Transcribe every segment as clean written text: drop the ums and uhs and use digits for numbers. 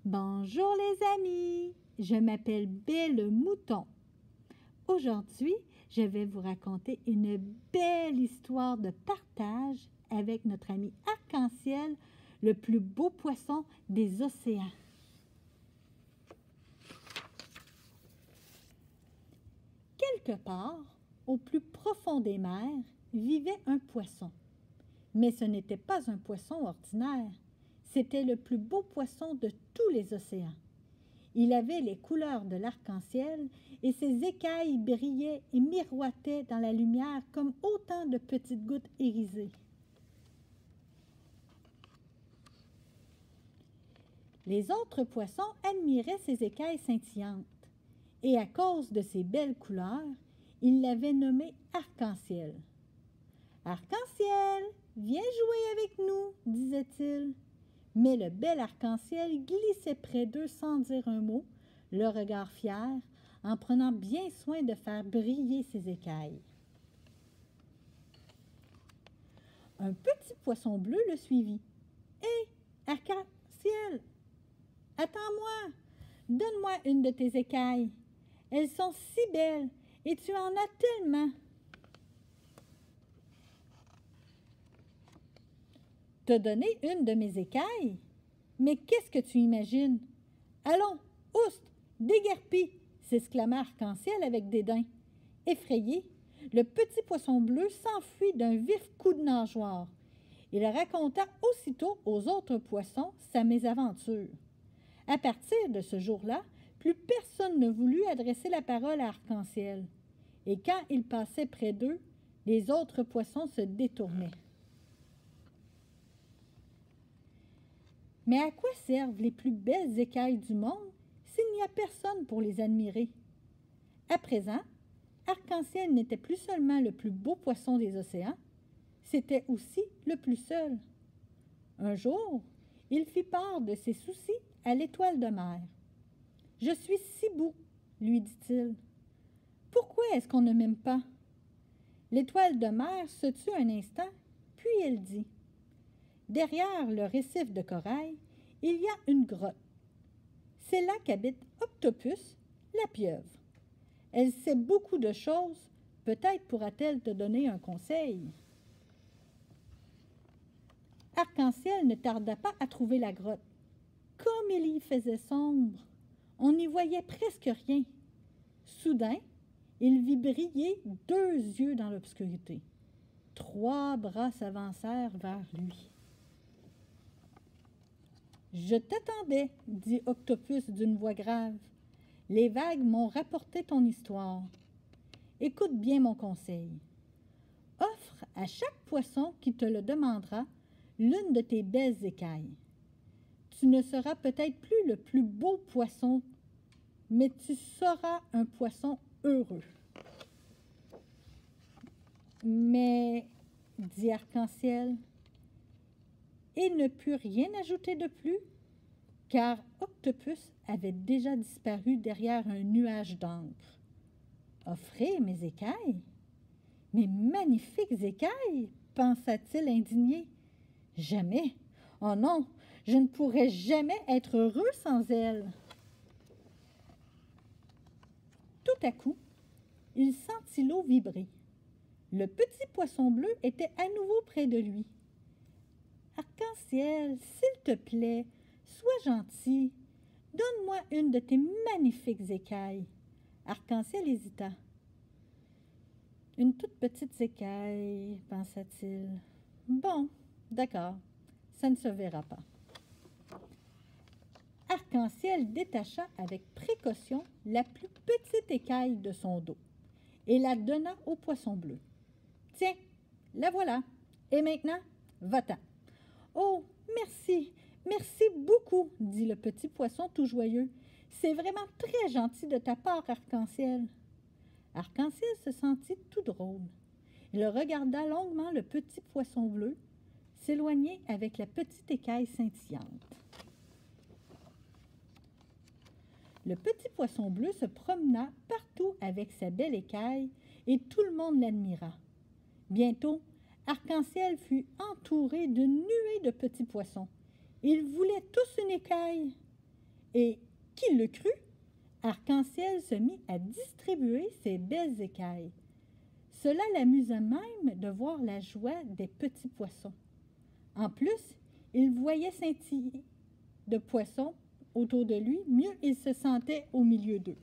Bonjour les amis, je m'appelle Belle le Mouton. Aujourd'hui, je vais vous raconter une belle histoire de partage avec notre ami Arc-en-Ciel, le plus beau poisson des océans. Quelque part, au plus profond des mers, vivait un poisson. Mais ce n'était pas un poisson ordinaire. C'était le plus beau poisson de tous les océans. Il avait les couleurs de l'arc-en-ciel et ses écailles brillaient et miroitaient dans la lumière comme autant de petites gouttes irisées. Les autres poissons admiraient ses écailles scintillantes et à cause de ses belles couleurs, ils l'avaient nommé Arc-en-ciel. « Arc-en-ciel, viens jouer avec nous, disait-il. » Mais le bel arc-en-ciel glissait près d'eux sans dire un mot, le regard fier, en prenant bien soin de faire briller ses écailles. Un petit poisson bleu le suivit. « Hé, arc-en-ciel, attends-moi, donne-moi une de tes écailles. Elles sont si belles et tu en as tellement. » « Te donner une de mes écailles? Mais qu'est-ce que tu imagines? Allons, oust, déguerpis! » s'exclama Arc-en-ciel avec dédain. Effrayé, le petit poisson bleu s'enfuit d'un vif coup de nageoire. Il raconta aussitôt aux autres poissons sa mésaventure. À partir de ce jour-là, plus personne ne voulut adresser la parole à Arc-en-ciel. Et quand il passait près d'eux, les autres poissons se détournaient. Mais à quoi servent les plus belles écailles du monde s'il n'y a personne pour les admirer? À présent, Arc-en-ciel n'était plus seulement le plus beau poisson des océans, c'était aussi le plus seul. Un jour, il fit part de ses soucis à l'étoile de mer. « Je suis si beau, lui dit-il. Pourquoi est-ce qu'on ne m'aime pas? » L'étoile de mer se tut un instant, puis elle dit: derrière le récif de corail, il y a une grotte. C'est là qu'habite Octopus, la pieuvre. Elle sait beaucoup de choses, peut-être pourra-t-elle te donner un conseil. Arc-en-ciel ne tarda pas à trouver la grotte. Comme il y faisait sombre, on n'y voyait presque rien. Soudain, il vit briller 2 yeux dans l'obscurité. 3 bras s'avancèrent vers lui. « Je t'attendais, dit Octopus d'une voix grave. Les vagues m'ont rapporté ton histoire. Écoute bien mon conseil. Offre à chaque poisson qui te le demandera l'une de tes belles écailles. Tu ne seras peut-être plus le plus beau poisson, mais tu seras un poisson heureux. » Mais, dit Arc-en-ciel, et ne put rien ajouter de plus, car Octopus avait déjà disparu derrière un nuage d'encre. Offrir mes écailles? Mes magnifiques écailles, pensa-t-il indigné. Jamais, oh non, je ne pourrais jamais être heureux sans elles. Tout à coup, il sentit l'eau vibrer. Le petit poisson bleu était à nouveau près de lui. « Arc-en-ciel, s'il te plaît, sois gentil. Donne-moi une de tes magnifiques écailles. » Arc-en-ciel hésita. « Une toute petite écaille, pensa-t-il. Bon, d'accord, ça ne se verra pas. » Arc-en-ciel détacha avec précaution la plus petite écaille de son dos et la donna au poisson bleu. « Tiens, la voilà. Et maintenant, va-t'en. »« Oh, merci, merci beaucoup, dit le petit poisson tout joyeux. C'est vraiment très gentil de ta part, Arc-en-ciel. » Arc-en-ciel se sentit tout drôle. Il regarda longuement le petit poisson bleu s'éloigner avec la petite écaille scintillante. Le petit poisson bleu se promena partout avec sa belle écaille et tout le monde l'admira. Bientôt, Arc-en-ciel fut entouré d'une nuée de petits poissons. Ils voulaient tous une écaille. Et qui le crut? Arc-en-Ciel se mit à distribuer ses belles écailles. Cela l'amusa même de voir la joie des petits poissons. En plus, il voyait scintiller de poissons autour de lui, mieux il se sentait au milieu d'eux.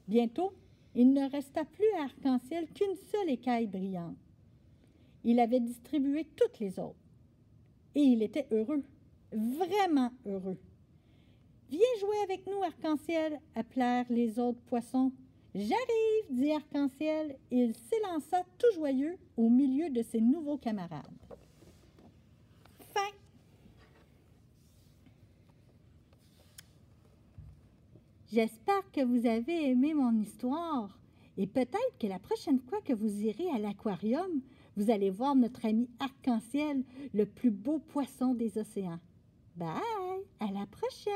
Bientôt, il ne resta plus à Arc-en-Ciel qu'une seule écaille brillante. Il avait distribué toutes les autres. Et il était heureux, vraiment heureux. « Viens jouer avec nous, Arc-en-Ciel » appelèrent les autres poissons. « J'arrive » dit Arc-en-Ciel. Il s'élança tout joyeux au milieu de ses nouveaux camarades. Fin. J'espère que vous avez aimé mon histoire et peut-être que la prochaine fois que vous irez à l'aquarium, vous allez voir notre ami Arc-en-Ciel, le plus beau poisson des océans. Bye! À la prochaine!